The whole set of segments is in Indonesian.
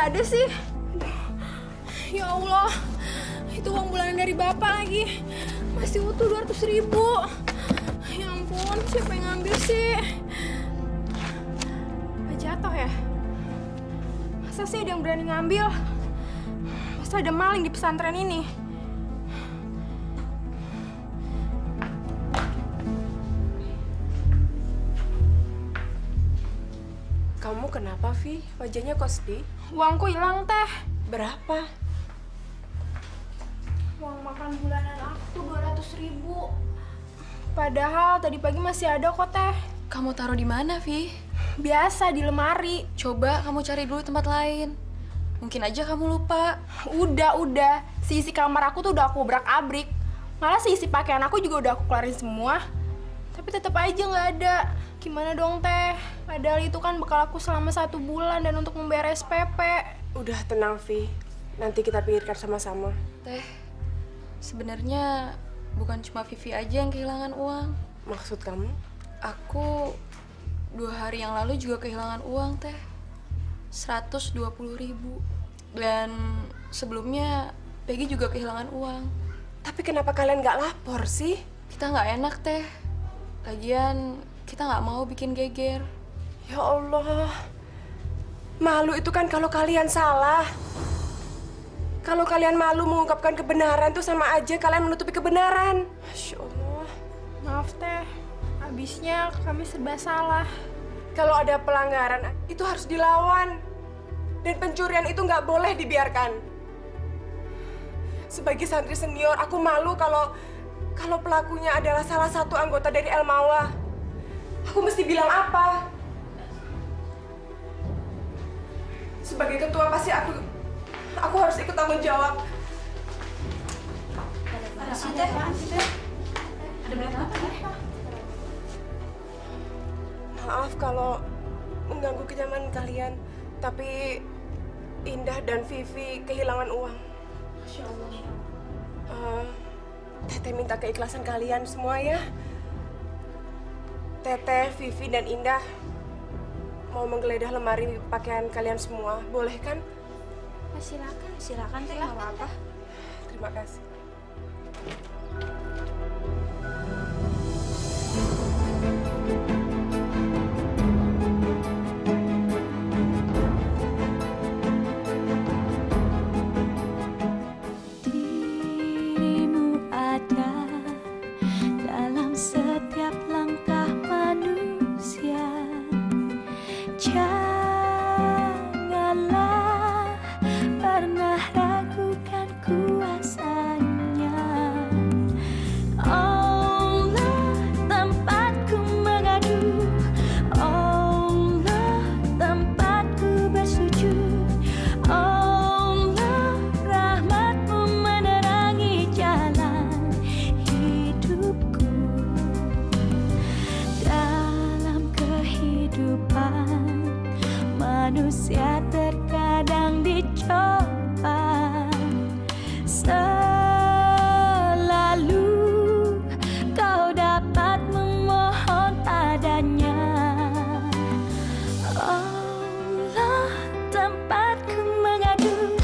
ada sih? Ya Allah, itu uang bulanan dari Bapak lagi. Masih utuh 200.000. Ya ampun, siapa yang ngambil sih? Apa jatuh ya? Masa sih ada yang berani ngambil? Masa ada maling di pesantren ini? Kamu kenapa, Vi? Wajahnya kok sedih? Uangku hilang, Teh. Berapa? Uang makan bulanan aku 200.000. Padahal tadi pagi masih ada kok, Teh. Kamu taruh di mana, Vi? Biasa di lemari. Coba kamu cari dulu tempat lain. Mungkin aja kamu lupa. Udah. Isi kamar aku tuh udah aku obrak-abrik. Malah isi pakaian aku juga udah aku keluarin semua. Tapi tetap aja nggak ada. Gimana dong, Teh? Padahal itu kan bekal aku selama 1 bulan dan untuk membayar SPP. Udah tenang, Vi. Nanti kita pikirkan sama-sama. Teh, sebenarnya bukan cuma Vivi aja yang kehilangan uang. Maksud kamu? Aku 2 hari yang lalu juga kehilangan uang, Teh. 120.000. Dan sebelumnya Peggy juga kehilangan uang. Tapi kenapa kalian nggak lapor sih? Kita nggak enak, Teh. Lagian kita nggak mau bikin geger. Ya Allah. Malu itu kan kalau kalian salah. Kalau kalian malu mengungkapkan kebenaran tuh sama aja kalian menutupi kebenaran. Masya Allah. Maaf, Teh. Habisnya kami serba salah. Kalau ada pelanggaran, itu harus dilawan. Dan pencurian itu nggak boleh dibiarkan. Sebagai santri senior, aku malu kalau pelakunya adalah salah satu anggota dari El Mawah. Aku mesti bilang apa? Sebagai ketua pasti aku harus ikut tanggung jawab. Ada berapa? Maaf kalau mengganggu kenyamanan kalian, tapi Indah dan Vivi kehilangan uang. Masya Allah. Teteh minta keikhlasan kalian semua ya. Teteh, Vivi, dan Indah mau menggeledah lemari pakaian kalian semua. Boleh kan? Silakan, Teh. Nggak apa-apa. Terima kasih. Dirimu ada dalam setiap langkah manusia. Janganlah pernah ragukan kuasanya. Allah tempatku mengadu, Allah tempatku bersujud, Allah rahmatmu menerangi jalan hidupku. Dalam kehidupan manusia terkadang dicoba, selalu kau dapat memohon padanya. Allah tempatku mengadu,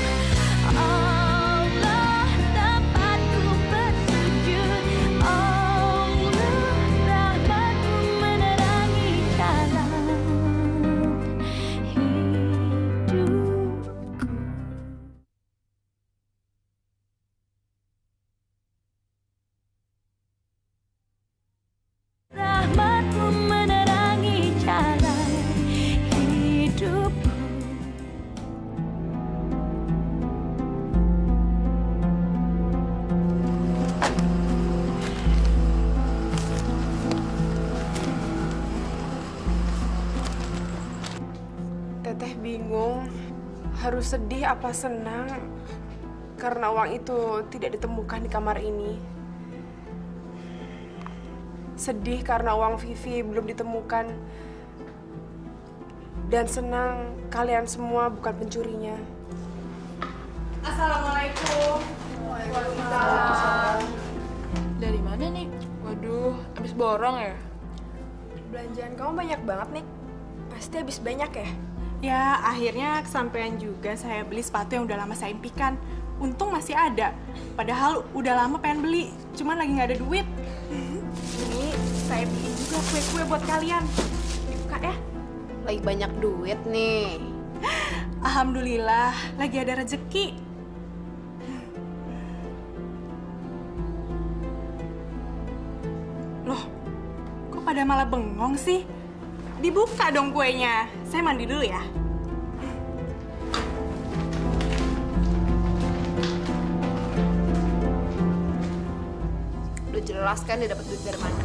Allah tempatku bersujud, Allah rahmatmu menerangi jalan hidupku. Rahmatmu menerangi jalan hidupku. Teteh bingung harus sedih apa senang karena uang itu tidak ditemukan di kamar ini. Sedih karena uang Vivi belum ditemukan. Dan senang kalian semua bukan pencurinya. Assalamualaikum. Waalaikumsalam. Dari mana nih? Waduh, habis borong ya? Belanjaan kamu banyak banget, nih. Pasti habis banyak ya? Ya, akhirnya kesampaian juga saya beli sepatu yang udah lama saya impikan. Untung masih ada. Padahal udah lama pengen beli, cuman lagi nggak ada duit. Ini saya beli juga kue-kue buat kalian. Dibuka ya. Lagi banyak duit nih. Alhamdulillah, lagi ada rezeki. Loh, kok pada malah bengong sih? Dibuka dong kuenya. Saya mandi dulu ya. Udah jelas kan dia dapat duit dari mana?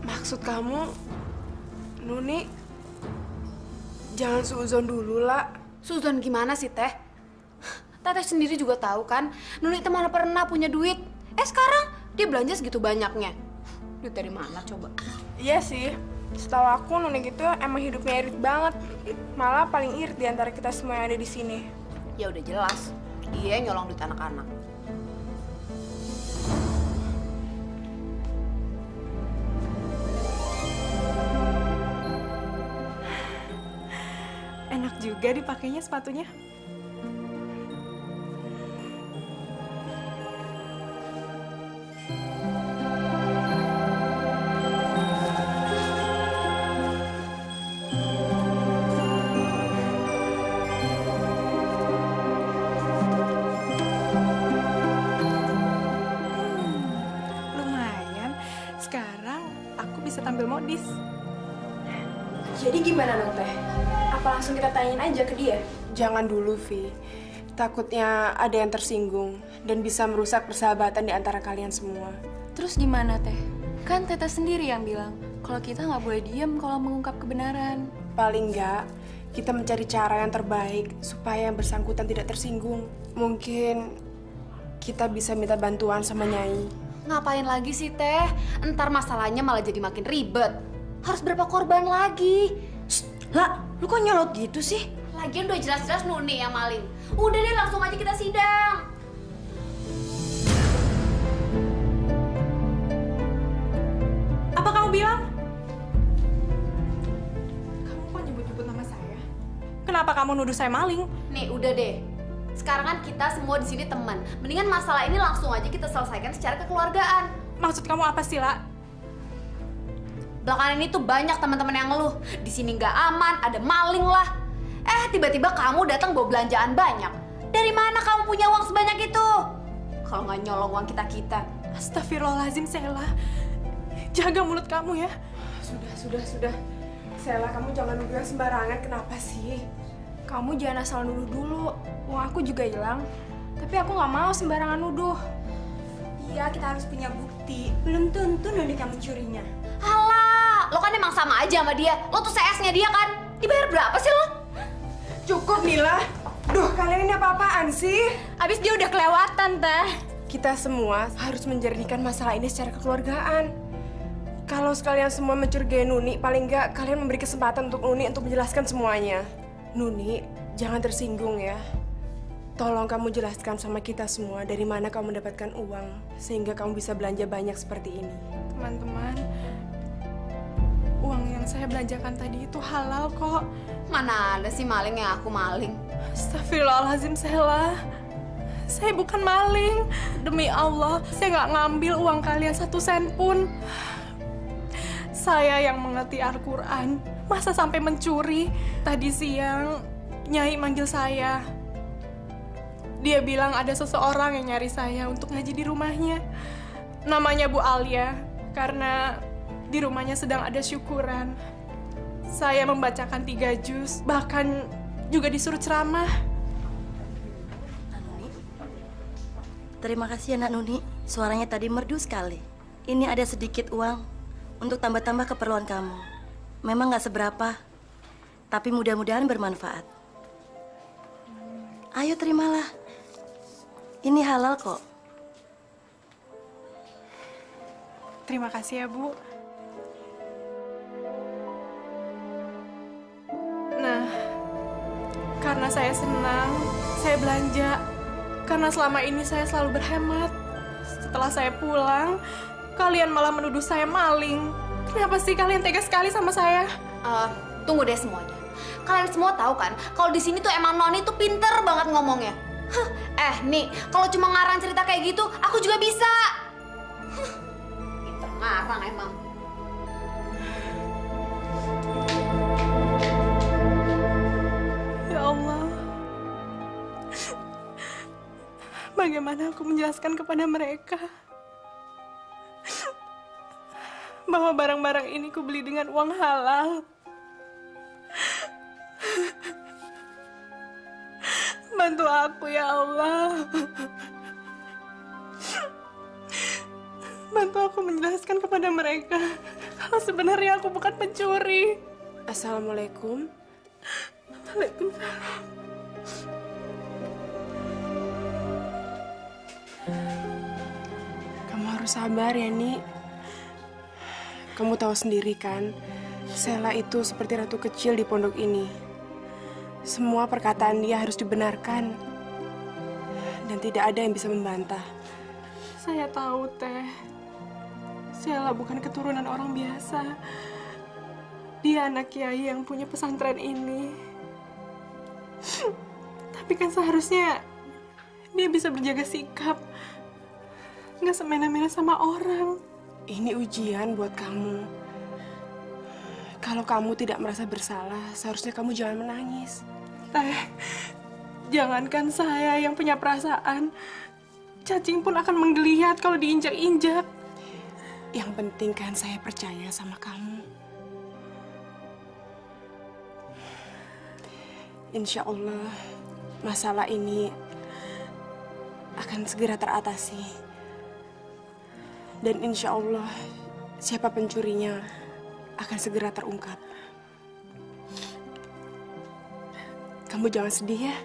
Maksud kamu, Nuni, jangan suuzon dulu lah. Suzon gimana sih teh? Teteh sendiri juga tahu kan, Nuni itu mana pernah punya duit. Sekarang dia belanja segitu banyaknya. Duit dari mana coba? Iya sih, setahu aku Nuni gitu emang hidupnya irit banget. Malah paling irit di antara kita semua yang ada di sini. Ya udah jelas, dia nyolong duit anak-anak. Enak juga dipakainya sepatunya. Lumayan. Sekarang aku bisa tampil modis. Jadi gimana dong teh? Apa langsung kita tanyain aja ke dia? Jangan dulu, Vi. Takutnya ada yang tersinggung dan bisa merusak persahabatan di antara kalian semua. Terus gimana teh? Kan Teta sendiri yang bilang kalau kita nggak boleh diem kalau mengungkap kebenaran. Paling enggak, kita mencari cara yang terbaik supaya yang bersangkutan tidak tersinggung. Mungkin kita bisa minta bantuan sama Nyai. Ngapain lagi sih teh? Entar masalahnya malah jadi makin ribet. Harus berapa korban lagi? Lah, lu kok nyolot gitu sih? Lagian udah jelas-jelas Nuni yang maling. Udah deh langsung aja kita sidang. Apa kamu bilang? Kamu kok nyebut-nyebut nama saya? Kenapa kamu nuduh saya maling? Nih udah deh. Sekarang kan kita semua di sini teman. Mendingan masalah ini langsung aja kita selesaikan secara kekeluargaan. Maksud kamu apa sih, La? Belakangan ini tuh banyak teman-teman yang ngeluh. Di sini nggak aman, ada maling lah. Tiba-tiba kamu datang bawa belanjaan banyak. Dari mana kamu punya uang sebanyak itu? Kalau nggak nyolong uang kita-kita. Astagfirullahaladzim, Sela. Jaga mulut kamu ya. Sudah. Sela, kamu jangan nuduh yang sembarangan. Kenapa sih? Kamu jangan asal nuduh dulu. Uang aku juga hilang. Tapi aku nggak mau sembarangan nuduh. Iya, kita harus punya bukti. Belum tentu nanti kamu curinya. Halah, lo kan emang sama aja sama dia. Lo tuh CS-nya dia kan. Dibayar berapa sih lo? Cukup, Mila. Duh, kalian ini apa-apaan sih? Abis dia udah kelewatan, teh. Kita semua harus menjernihkan masalah ini secara kekeluargaan. Kalau sekalian semua mencurigai Nuni, paling nggak kalian memberi kesempatan untuk Nuni untuk menjelaskan semuanya. Nuni, jangan tersinggung ya. Tolong kamu jelaskan sama kita semua dari mana kamu mendapatkan uang sehingga kamu bisa belanja banyak seperti ini. Teman-teman, uang yang saya belanjakan tadi itu halal kok. Mana ada sih maling yang aku maling. Astagfirullahaladzim, Sela. Saya bukan maling. Demi Allah, saya nggak ngambil uang kalian 1 sen pun. Saya yang mengerti Al-Quran. Masa sampai mencuri? Tadi siang, Nyai manggil saya. Dia bilang ada seseorang yang nyari saya untuk ngaji di rumahnya. Namanya Bu Alia, karena di rumahnya sedang ada syukuran. Saya membacakan 3 juz, bahkan juga disuruh ceramah. Nuni, terima kasih ya Nak Nuni. Suaranya tadi merdu sekali. Ini ada sedikit uang untuk tambah-tambah keperluan kamu. Memang nggak seberapa, tapi mudah-mudahan bermanfaat. Ayo terimalah. Ini halal kok. Terima kasih ya, Bu. Nah, karena saya senang, saya belanja. Karena selama ini saya selalu berhemat. Setelah saya pulang, kalian malah menuduh saya maling. Kenapa sih kalian tega sekali sama saya? Tunggu deh semuanya. Kalian semua tahu kan, kalau di sini tuh emang Noni tuh pinter banget ngomongnya. Nih, kalau cuma ngarang cerita kayak gitu, aku juga bisa. Pinter ngarang emang. Ya Allah, bagaimana aku menjelaskan kepada mereka bahwa barang-barang ini kubeli dengan uang halal? Bantu aku ya Allah. Bantu aku menjelaskan kepada mereka kalau sebenarnya aku bukan pencuri. Assalamualaikum. Waalaikumsalam. Kamu harus sabar ya, Ni. Kamu tahu sendiri kan, Sela itu seperti ratu kecil di pondok ini. Semua perkataan dia harus dibenarkan. Dan tidak ada yang bisa membantah. Saya tahu, Teh. Sela bukan keturunan orang biasa. Dia anak kiai yang punya pesantren ini. Tapi kan seharusnya dia bisa berjaga sikap. Nggak semena-mena sama orang. Ini ujian buat kamu. Kalau kamu tidak merasa bersalah, seharusnya kamu jangan menangis. Teh, jangankan saya yang punya perasaan. Cacing pun akan menggeliat kalau diinjak-injak. Yang penting kan saya percaya sama kamu. Insya Allah, masalah ini akan segera teratasi. Dan insya Allah, siapa pencurinya akan segera terungkap. Kamu jangan sedih ya.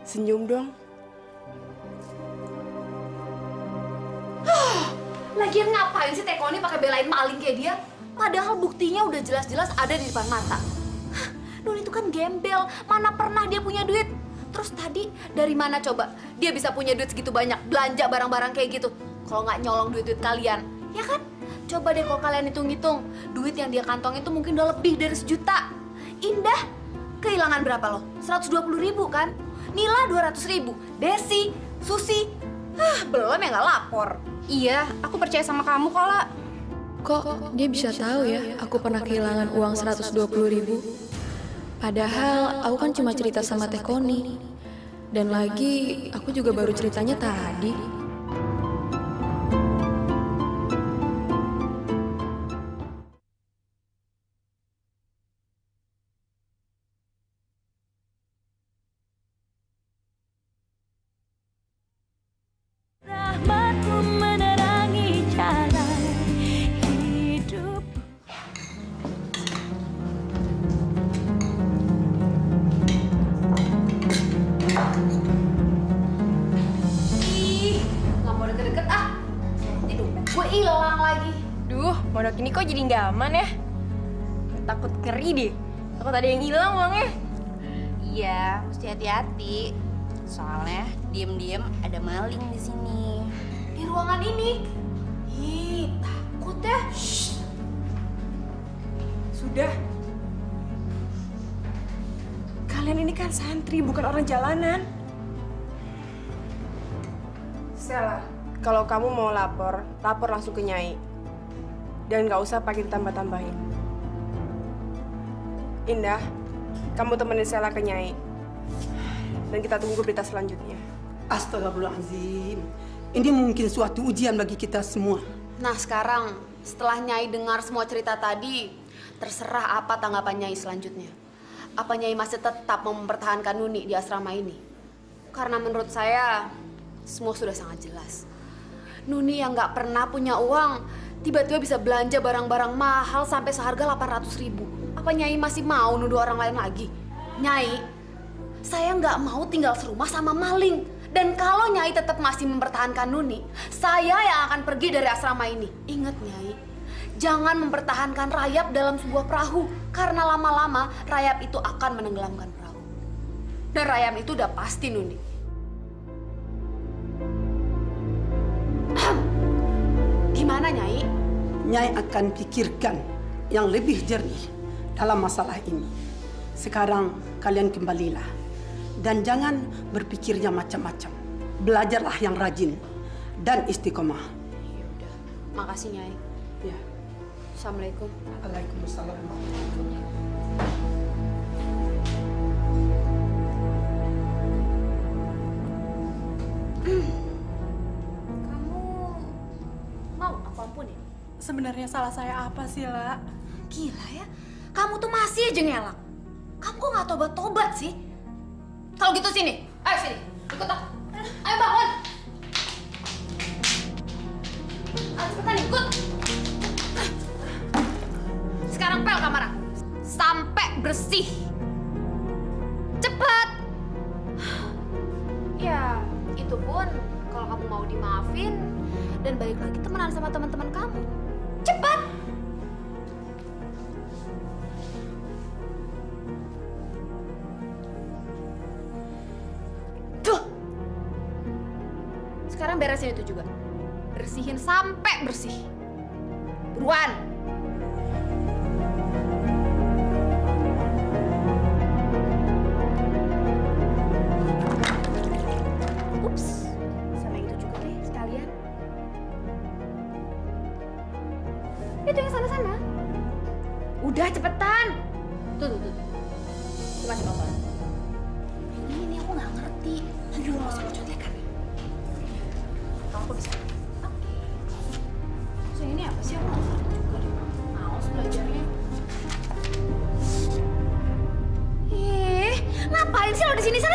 Senyum dong. Lagian ngapain sih Teko ini pakai belain maling kayak dia? Padahal buktinya udah jelas-jelas ada di depan mata. Nuni itu kan gembel, mana pernah dia punya duit. Terus tadi dari mana coba dia bisa punya duit segitu banyak belanja barang-barang kayak gitu? Kalau nggak nyolong duit-duit kalian, ya kan? Coba deh kalau kalian hitung-hitung, duit yang dia kantong itu mungkin udah lebih dari 1 juta. Indah, kehilangan berapa loh? 120.000 kan? Nila 200.000, Desi, Susi, belum yang nggak lapor. Iya, aku percaya sama kamu kok, La. Kok dia bisa tahu ya aku pernah kehilangan uang 120.000? Padahal aku kan cuma cerita sama Teh Koni. Dan lagi aku juga baru ceritanya tadi. Rahmatmu menerangi jalan hidup. Ih, nggak mau deket-deket ah. Nanti dompet gue hilang lagi. Duh, pondok ini kok jadi nggak aman ya? Takut ngeri deh. Takut ada yang hilang uangnya. Iya, mesti hati-hati. Soalnya diem-diem ada maling di sini. Di ruangan ini. Ih, takut ya. Sudah. Kalian ini kan santri, bukan orang jalanan. Sela, kalau kamu mau lapor, lapor langsung ke Nyai. Dan nggak usah pakai ditambah-tambahin. Indah, kamu temenin Sela ke Nyai. Dan kita tunggu berita selanjutnya. Astagfirullahaladzim. Ini mungkin suatu ujian bagi kita semua. Nah sekarang, setelah Nyai dengar semua cerita tadi, terserah apa tanggapan Nyai selanjutnya. Apa Nyai masih tetap mau mempertahankan Nuni di asrama ini? Karena menurut saya, semua sudah sangat jelas. Nuni yang nggak pernah punya uang, tiba-tiba bisa belanja barang-barang mahal sampai seharga 800.000. Apa Nyai masih mau nuduh orang lain lagi? Nyai, saya nggak mau tinggal serumah sama maling. Dan kalau Nyai tetap masih mempertahankan Nuni, saya yang akan pergi dari asrama ini. Ingat Nyai, jangan mempertahankan Rayap dalam sebuah perahu. Karena lama-lama Rayap itu akan menenggelamkan perahu. Dan Rayap itu udah pasti Nuni. Gimana Nyai? Nyai akan pikirkan yang lebih jernih dalam masalah ini. Sekarang kalian kembalilah dan jangan berpikirnya macam-macam. Belajarlah yang rajin dan istiqomah. Ya udah. Makasih, Nyai. Ya. Assalamualaikum. Waalaikumsalam. Kamu mau aku ampunin? Sebenarnya salah saya apa sih, La? Gila ya, kamu tuh masih aja ngelak. Kamu kok nggak tobat-tobat sih? Kalau gitu sini, ayo sini, ikut aku. Ayo bangun. Ayo cepetan ikut. Sekarang pel kamar aku, sampai bersih. Cepet. Ya, itu pun kalau kamu mau dimaafin dan balik lagi temenan sama teman-teman kamu. Cepat. Sekarang beresin itu juga. Bersihin sampai bersih. Buruan. Ups. Sama itu juga deh sekalian. Itu yang sana-sana. Udah cepetan. Tuh. Itu masih kotor. Ini aku nggak ngerti. Aduh, nggak usah contekan. Aku bisa. Oke. So ini apa sih? Aku nggak ngerti juga deh. Males belajarnya. Ngapain sih lo di sini? Sana.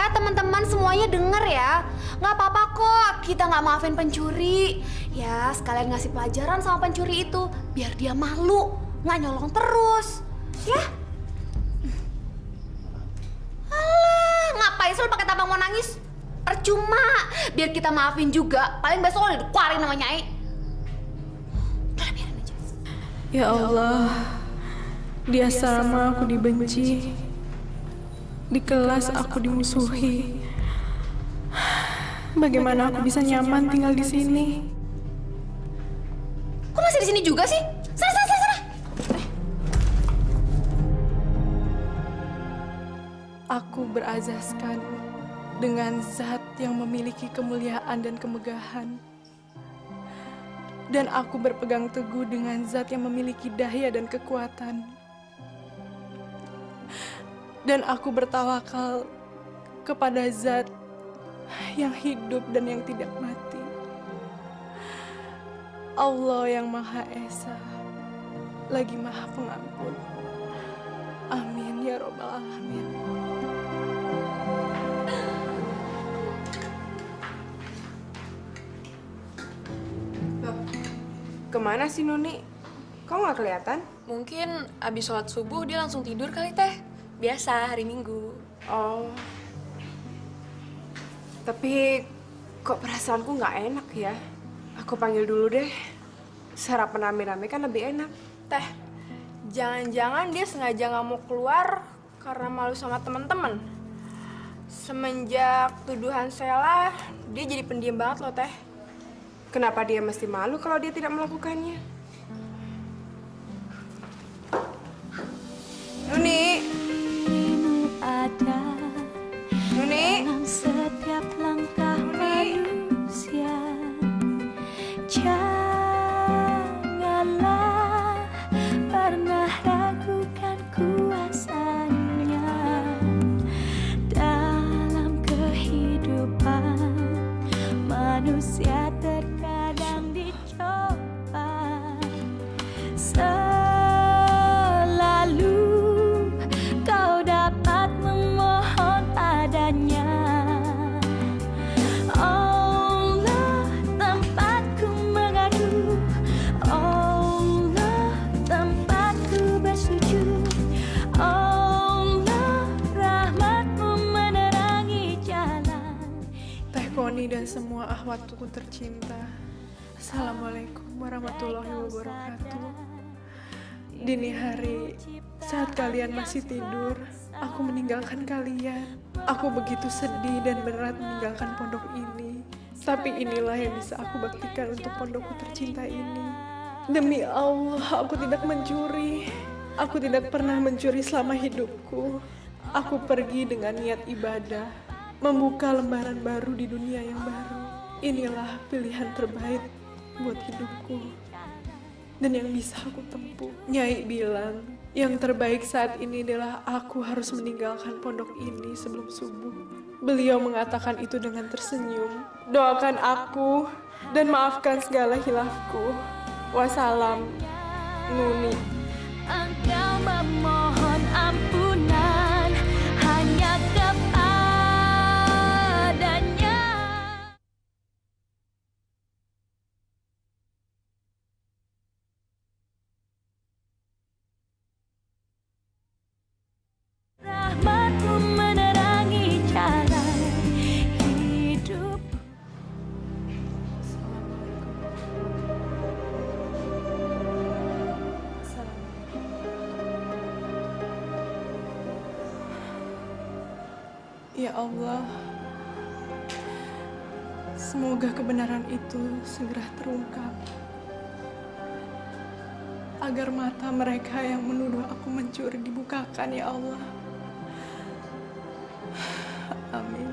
Teman-teman semuanya denger ya. Nggak apa-apa kok. Kita nggak maafin pencuri. Ya, sekalian ngasih pelajaran sama pencuri itu, biar dia malu, nggak nyolong terus. Ya. Ngapain sih lo pakai tampang mau nangis? Percuma. Biar kita maafin juga. Paling besok lo dikeluarin sama Nyai. Udah, biarin aja. Ya Allah, di asrama aku dibenci, di kelas aku dimusuhi. Bagaimana aku bisa nyaman tinggal di sini? Kok masih di sini juga sih? Sana. Aku berazaskan dengan zat yang memiliki kemuliaan dan kemegahan. Dan aku berpegang teguh dengan zat yang memiliki daya dan kekuatan. Dan aku bertawakal kepada zat yang hidup dan yang tidak mati. Allah yang Maha Esa, lagi Maha Pengampun. Amin ya Robbal Alamin. Kemana sih Nuni? Kok nggak kelihatan? Mungkin abis sholat subuh dia langsung tidur kali teh. Biasa hari Minggu. Oh. Tapi kok perasaanku nggak enak ya? Aku panggil dulu deh. Sarapan rame-rame kan lebih enak. Teh, jangan-jangan dia sengaja nggak mau keluar karena malu sama teman-teman. Semenjak tuduhan Sheila, dia jadi pendiam banget loh, Teh. Kenapa dia mesti malu kalau dia tidak melakukannya? Nuni! Ada Nuni! dalam setiap langkah manusia. Janganlah pernah ragukan kuasanya dalam kehidupan manusia. Terkadang dicoba selalu kau dapat memohon padanya. Allah tempatku mengadu, Allah tempatku bersujud, Allah rahmatmu menerangi jalan. Teh Koni dan semua ahwatku tercinta. Assalamualaikum warahmatullahi wabarakatuh. Dini hari, saat kalian masih tidur, aku meninggalkan kalian. Aku begitu sedih dan berat meninggalkan pondok ini. Tapi inilah yang bisa aku baktikan untuk pondokku tercinta ini. Demi Allah, aku tidak mencuri. Aku tidak pernah mencuri selama hidupku. Aku pergi dengan niat ibadah, membuka lembaran baru di dunia yang baru. Inilah pilihan terbaik buat hidupku dan yang bisa aku tempuh. Nyai bilang, yang terbaik saat ini adalah aku harus meninggalkan pondok ini sebelum subuh. Beliau mengatakan itu dengan tersenyum. Doakan aku dan maafkan segala hilafku. Wassalam, Nuni. Engkau memohon ampunan hanya kepadanya. Rahmatmu menerangi jalan hidup. Ya Allah, semoga kebenaran itu segera terungkap. Agar mata mereka yang menuduh aku mencuri dibukakan, ya Allah. Amin.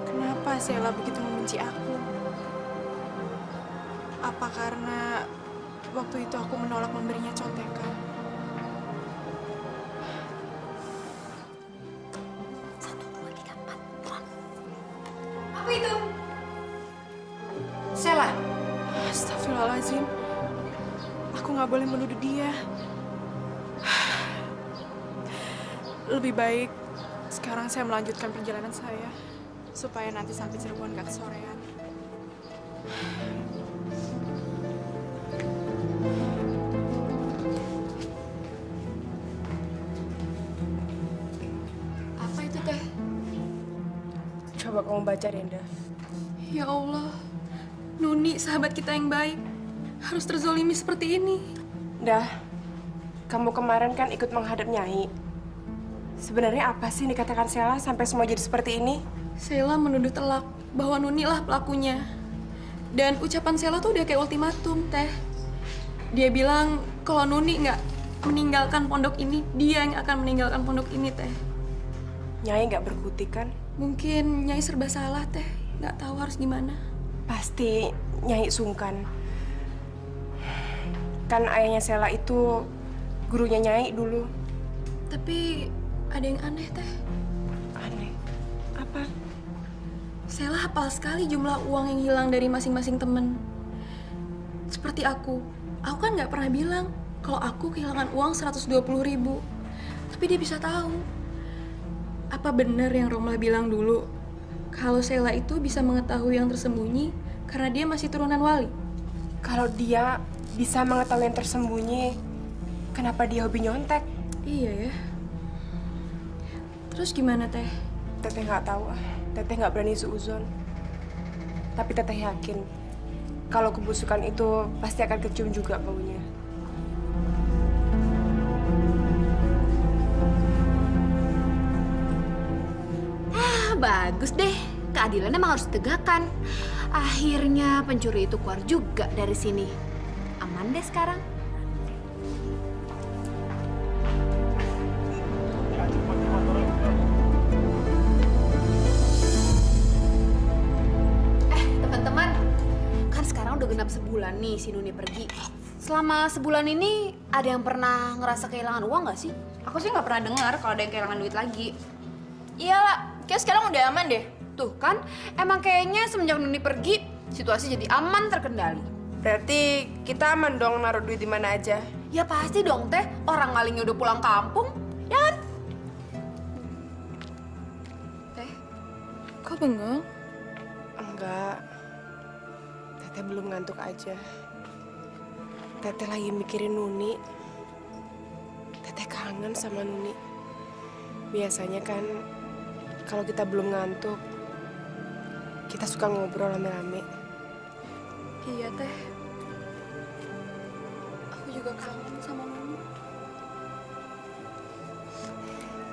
Kenapa Sheila begitu membenci aku? Apa karena waktu itu aku menolak memberinya contekan? Apa itu? Sheila. Astagfirullahaladzim. Aku nggak boleh menuduh dia. Lebih baik sekarang saya melanjutkan perjalanan saya supaya nanti sampai Cirebon gak kesorean. Apa itu teh? Coba kamu baca, Denda. Ya Allah, Nuni sahabat kita yang baik harus terzolimi seperti ini. Dah, kamu kemarin kan ikut menghadap Nyai. Sebenarnya apa sih yang dikatakan Sheila sampai semua jadi seperti ini? Sheila menuduh telak bahwa Nuni lah pelakunya. Dan ucapan Sheila tuh udah kayak ultimatum, Teh. Dia bilang kalau Nuni nggak meninggalkan pondok ini, dia yang akan meninggalkan pondok ini, Teh. Nyai nggak berkutik kan? Mungkin Nyai serba salah, Teh. Nggak tahu harus gimana. Pasti Nyai sungkan. Kan ayahnya Sheila itu gurunya Nyai dulu. Tapi ada yang aneh, Teh. Aneh. Apa? Sheila hafal sekali jumlah uang yang hilang dari masing-masing temen. Seperti aku kan nggak pernah bilang kalau aku kehilangan uang 120.000. Tapi dia bisa tahu. Apa benar yang Romlah bilang dulu? Kalau Sheila itu bisa mengetahui yang tersembunyi karena dia masih turunan wali. Kalau dia bisa mengetahui yang tersembunyi, kenapa dia hobi nyontek? Iya ya. Terus gimana, Teh? Teteh nggak tahu. Teteh nggak berani suuzon. Tapi Teteh yakin kalau kebusukan itu pasti akan kecium juga baunya. Bagus deh, keadilan emang harus ditegakkan. Akhirnya pencuri itu keluar juga dari sini. Aman deh sekarang. Teman-teman, kan sekarang udah genap sebulan nih si Nuni pergi. Selama sebulan ini ada yang pernah ngerasa kehilangan uang nggak sih? Aku sih nggak pernah dengar kalau ada yang kehilangan duit lagi. Iyalah, kayak sekarang udah aman deh. Tuh kan, emang kayaknya semenjak Nuni pergi, situasi jadi aman terkendali. Berarti kita aman dong naruh duit di mana aja. Ya pasti dong teh, orang malingnya udah pulang kampung, ya kan? Teh, kok bengong? Enggak. Teteh belum ngantuk aja. Teteh lagi mikirin Nuni. Teteh kangen sama Nuni. Biasanya kan kalau kita belum ngantuk, kita suka ngobrol rame-rame. Iya, Teh. Aku juga kangen sama Mama.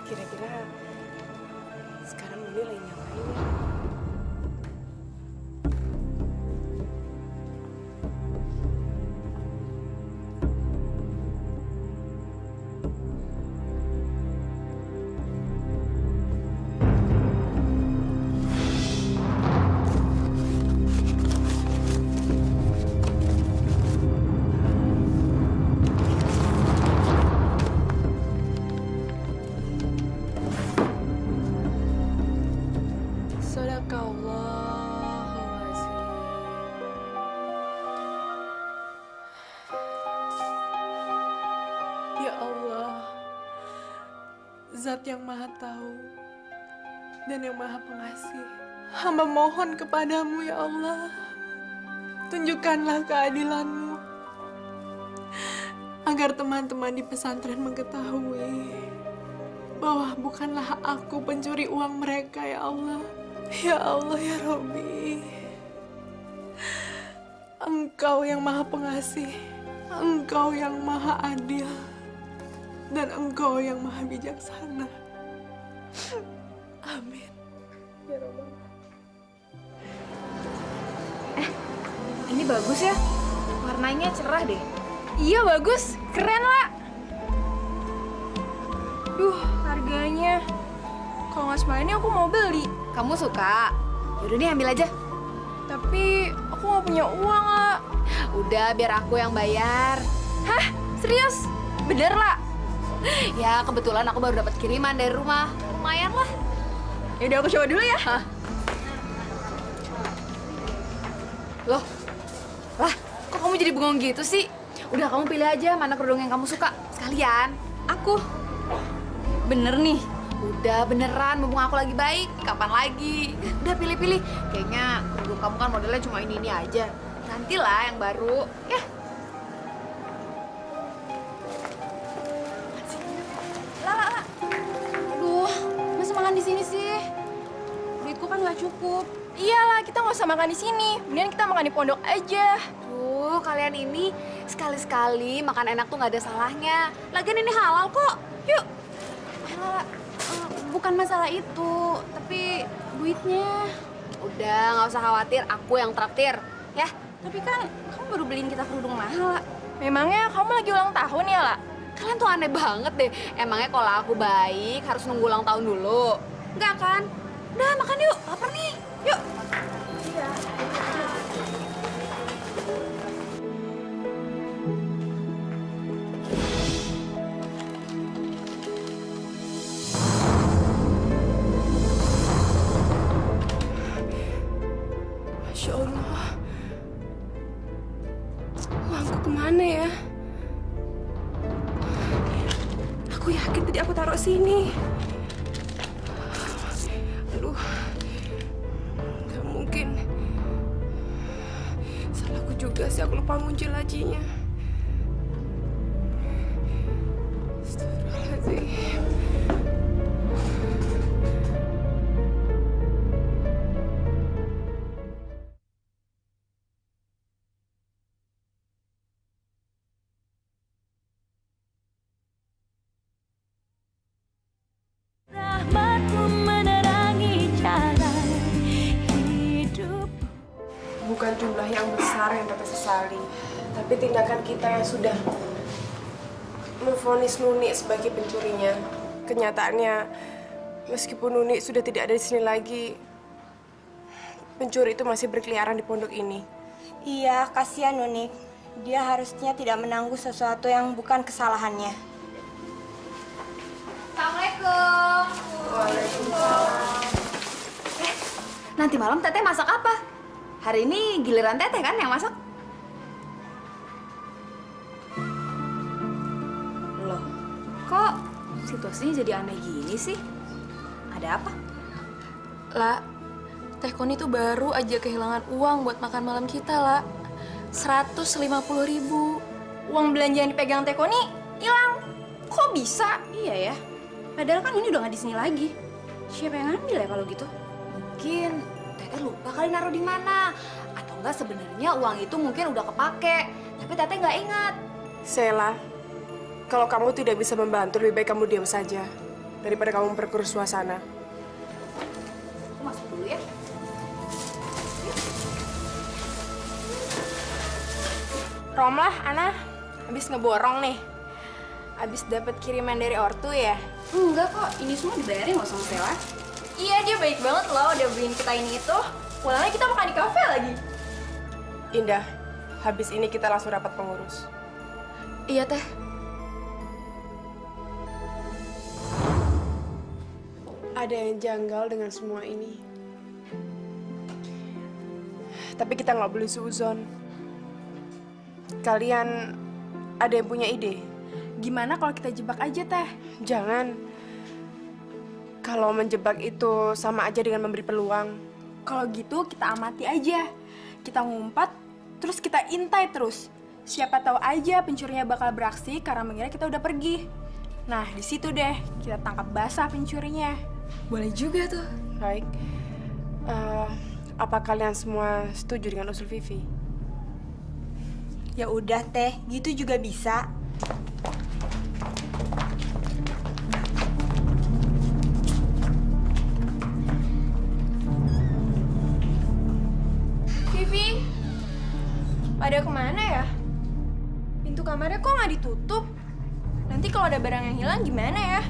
Kira-kira sekarang Nuni lagi ngapain ya? Ya Allah, Zat yang Maha Tahu dan yang Maha Pengasih, hamba mohon kepadamu ya Allah, tunjukkanlah keadilan-Mu agar teman-teman di pesantren mengetahui bahwa bukanlah aku pencuri uang mereka ya Allah. Ya Allah ya Robbi, Engkau yang Maha Pengasih, Engkau yang Maha Adil, dan Engkau yang Maha Bijaksana. Amin. Ya Rabbal. Ini bagus ya. Warnanya cerah deh. Iya bagus, keren lah. Duh, harganya. Kalau nggak semua ini aku mau beli. Kamu suka? Yaudah nih ambil aja. Tapi aku nggak punya uang lah. Udah biar aku yang bayar. Hah? Serius? Bener lah? Ya kebetulan aku baru dapat kiriman dari rumah. Lumayan lah. Yaudah aku coba dulu ya. Loh, lah kok kamu jadi bengong gitu sih? Udah kamu pilih aja mana kerudung yang kamu suka. Sekalian, aku. Bener nih. Udah beneran, mumpung aku lagi baik. Kapan lagi? Udah pilih-pilih. Kayaknya kerudung kamu kan modelnya cuma ini aja. Nantilah yang baru. Ya. Lah. Aduh, masa makan di sini sih? Duitku kan nggak cukup. Iyalah, kita nggak usah makan di sini. Mendingan kita makan di pondok aja. Tuh, kalian ini sekali-sekali makan enak tuh nggak ada salahnya. Lagian ini halal kok. Yuk. Lah, bukan masalah itu, tapi duitnya. Udah, nggak usah khawatir. Aku yang traktir. Ya. Tapi kan kamu baru beliin kita kerudung mahal, lah. Memangnya kamu lagi ulang tahun ya, lah? Kalian tuh aneh banget deh. Emangnya kalau aku baik harus nunggu ulang tahun dulu? Enggak kan? Udah, makan yuk. Lapar nih. Yuk. Iya. Masya Allah. Uangku kemana ya? Aku yakin tadi aku taruh sini. Aduh. Gak mungkin. Salahku juga sih, aku lupa ngunci lacinya. Astagfirullahaladzim. Rahmatmu menerangi jalan hidup. Bukan jumlah yang besar yang dapat sesali, tapi tindakan kita yang sudah memvonis Nuni sebagai pencurinya. Kenyataannya, meskipun Nuni sudah tidak ada di sini lagi, pencuri itu masih berkeliaran di pondok ini. Iya, kasihan Nuni. Dia harusnya tidak menanggung sesuatu yang bukan kesalahannya. Assalamualaikum. Waalaikumsalam. Nanti malam Teteh masak apa? Hari ini giliran Teteh kan yang masak? Loh, kok situasinya jadi aneh gini sih? Ada apa? Lah, Teh Koni tuh baru aja kehilangan uang buat makan malam kita, lah. 150.000. Uang belanja yang dipegang Teh Koni hilang. Kok bisa? Iya ya. Padahal kan ini udah nggak di sini lagi. Siapa yang ngambil ya kalau gitu? Mungkin Teteh lupa kali naruh di mana. Atau enggak sebenarnya uang itu mungkin udah kepake, tapi Teteh nggak ingat. Sheila, kalau kamu tidak bisa membantu, lebih baik kamu diam saja daripada kamu memperkeruh suasana. Aku masuk dulu ya. Romlah, Ana, habis ngeborong nih. Habis dapat kiriman dari ortu ya? Enggak kok, ini semua dibayarin loh sama Stella. Iya, dia baik banget loh udah beliin kita ini itu. Pulangnya kita makan di kafe lagi. Indah, habis ini kita langsung rapat pengurus. Iya, Teh. Ada yang janggal dengan semua ini. Tapi kita nggak boleh suuzon. Kalian ada yang punya ide? Gimana kalau kita jebak aja, Teh? Jangan. Kalau menjebak itu sama aja dengan memberi peluang. Kalau gitu kita amati aja. Kita ngumpat, terus kita intai terus. Siapa tahu aja pencurinya bakal beraksi karena mengira kita udah pergi. Nah, di situ deh kita tangkap basah pencurinya. Boleh juga tuh. Baik. Apa kalian semua setuju dengan usul Vivi? Ya udah Teh, gitu juga bisa. Vivi, pada kemana ya? Pintu kamarnya kok nggak ditutup? Nanti kalau ada barang yang hilang gimana ya?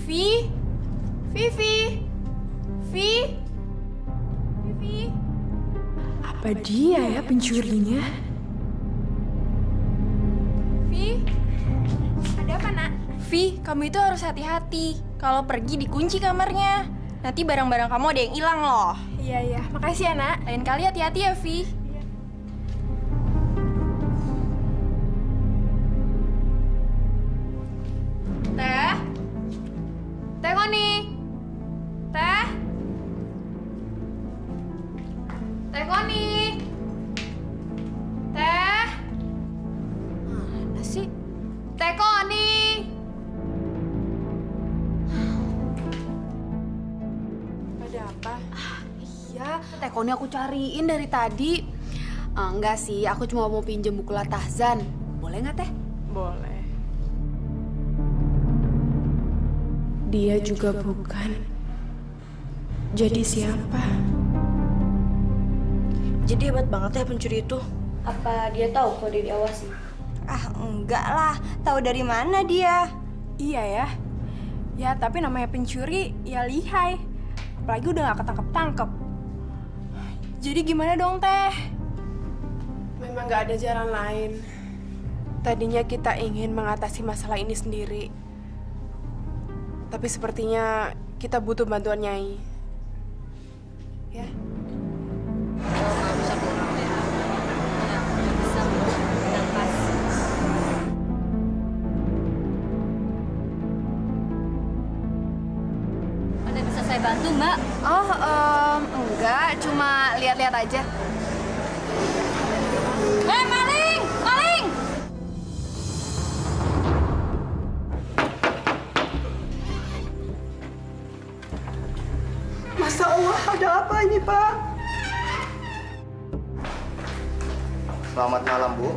Vivi, Vivi. Apa dia ya pencurinya? Vi, ada apa nak? Vi, kamu itu harus hati-hati. Kalau pergi dikunci kamarnya. Nanti barang-barang kamu ada yang hilang loh. Iya, makasih ya nak. Lain kali hati-hati ya Vi. Teh? Teh Koni? Teh? Teh Koni? Teh? Mana sih? Teh Koni? Ada apa? Iya, Teh Koni aku cariin dari tadi. Enggak sih, aku cuma mau pinjem buku Latahzan. Boleh nggak Teh? Boleh. Dia juga bukan. Jadi siapa? Jadi hebat banget ya pencuri itu. Apa dia tahu kalau dia diawasi? Ah, enggak lah. Tahu dari mana dia? Iya ya. Ya, tapi namanya pencuri ya lihai. Apalagi udah gak ketangkep-tangkep. Jadi gimana dong, Teh? Memang nggak ada jalan lain. Tadinya kita ingin mengatasi masalah ini sendiri. Tapi sepertinya kita butuh bantuan Nyai. Ya. Ada bisa saya bantu, Mbak? Oh, enggak, cuma lihat-lihat aja. Maling! Maling! Masa Allah, ada apa ini, Pak? Selamat malam, Bu.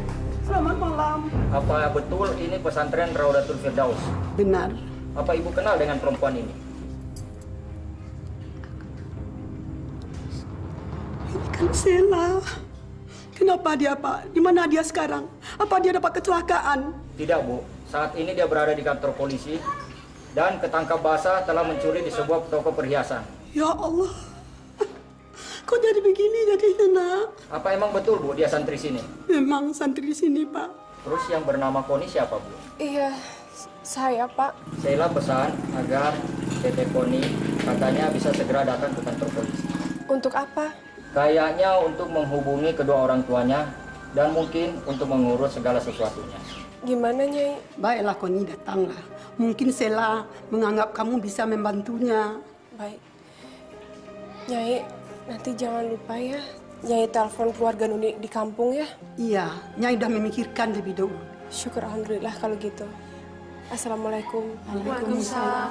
Selamat malam. Apa betul ini pesantren Raudatul Firdaus? Benar. Apa Ibu kenal dengan perempuan ini? Ini kan Sheila. Kenapa dia, Pak? Di mana dia sekarang? Apa dia dapat kecelakaan? Tidak, Bu. Saat ini dia berada di kantor polisi dan ketangkap basah telah mencuri di sebuah toko perhiasan. Ya Allah. Kok jadi begini jadinya, Nak? Apa emang betul, Bu, dia santri sini? Memang santri di sini, Pak. Terus yang bernama Koni siapa, Bu? Iya, saya Pak. Sheila pesan agar Teteh Koni katanya bisa segera datang ke kantor polisi. Untuk apa? Kayaknya untuk menghubungi kedua orang tuanya dan mungkin untuk mengurus segala sesuatunya. Gimana, Nyai? Baiklah, Koni datanglah. Mungkin Sheila menganggap kamu bisa membantunya. Baik. Nyai, nanti jangan lupa ya. Nyai telepon keluarga Nuni di kampung ya. Iya, Nyai udah memikirkan lebih dulu. Syukur alhamdulillah kalau gitu. Assalamualaikum. Waalaikumsalam.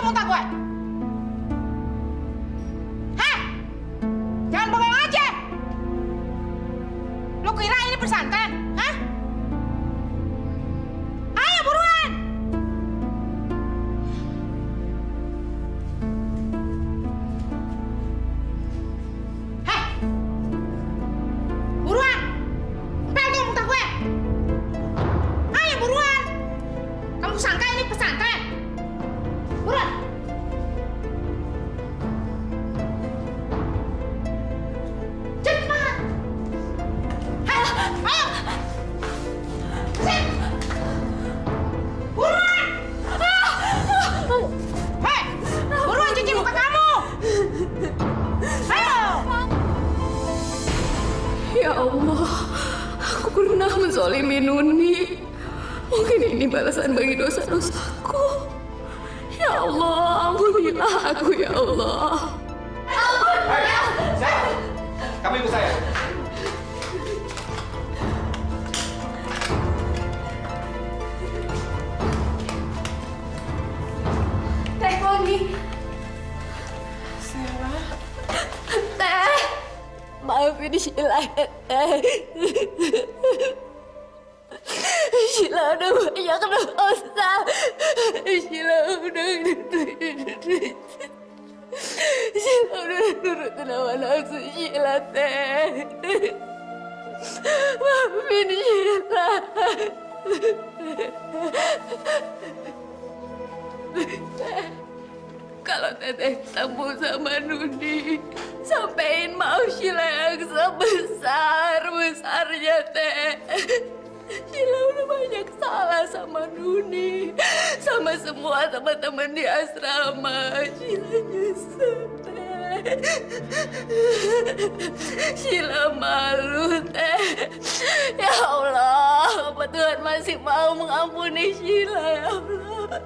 muntah gue? Hah? Jangan bengong aja. Lu kira ini pesantren? Hah? Ayo buruan. Heh. Buruan. Pel tuh muntah gue. Ayo buruan. Kamu sangka ini pesantren? Buruan. Cepat. Hei, ayo. Sini. Buruan. Hei, buruan cuci muka kamu. Ayo. Ya Allah, aku pernah menzalimi Nuni. Mungkin ini balasan bagi dosa-dosaku. Ya Allah, ampunilah aku ya Allah. Kamu ikut saya. Teh Koni. Teh. Maafin Sheila ya, Teh. Sheila udah banyak dosa. Sheila udah Sheila udah nurutin hawa nafsu Sheila, Teh. Maafin Sheila. Teh, kalau Teteh ketemu sama Nuni, sampein maaf Sheila yang sebesar-besarnya, Teh. Sheila udah banyak salah sama Nuni, sama semua teman-teman di asrama. Sheila nyesel, Teh. Sheila malu, Teh. Ya Allah, apa Tuhan masih mau mengampuni Sheila, ya Allah?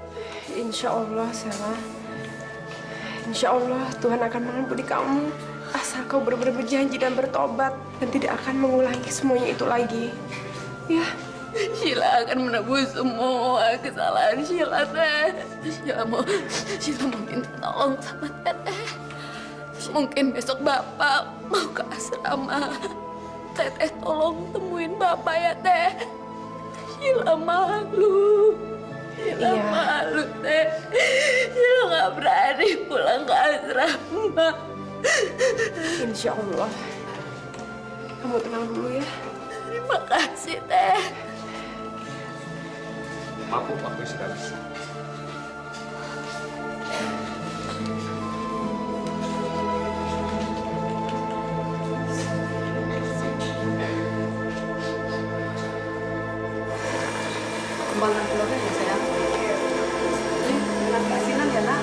Insya Allah, Sela. Insya Allah Tuhan akan mengampuni kamu. Asal kau benar-benar berjanji dan bertobat dan tidak akan mengulangi semuanya itu lagi. Ya. Sheila akan menebus semua kesalahan Sheila, Teh. Sheila mau minta tolong sama Teteh. Mungkin besok Bapak mau ke asrama. Teteh tolong temuin Bapak ya, Teh. Sheila malu. Sheila malu, Teh. Sheila nggak berani pulang ke asrama. Insya Allah. Kamu tenang dulu ya. Terima kasih, Teh. Maaf, Bu, waktu sudah habis. Kembangkan keluarga ya, sayang. Jangan kasihan ya, nak.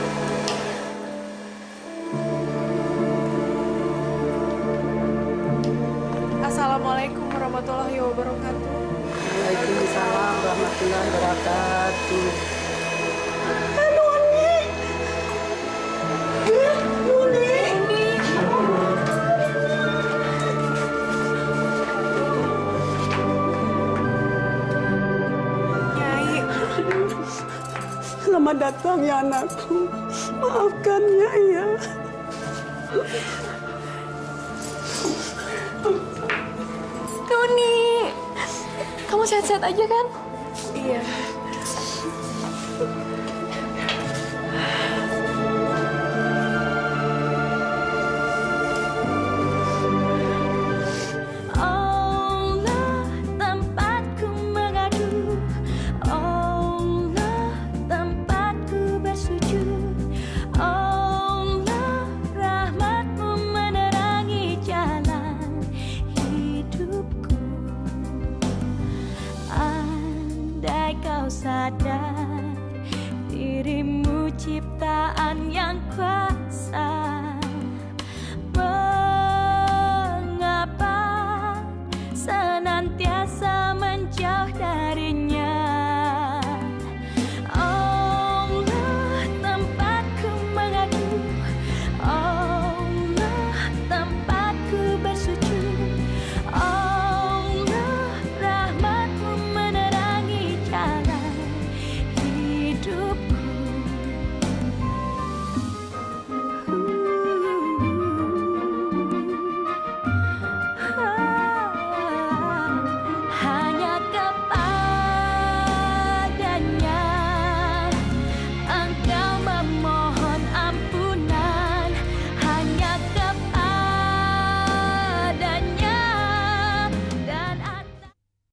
Assalamualaikum warahmatullahi wabarakatuh. Waalaikumsalam warahmatullahi wabarakatuh. Nyai, Selamat datang ya anakku. Maafkan ya. Nuni, kamu sehat-sehat aja kan? Iya. Allah tempatku mengadu, Allah tempatku bersujud, Allah rahmatmu menerangi jalan hidupku. Andai kau sadar dirimu ciptaan yang kuat,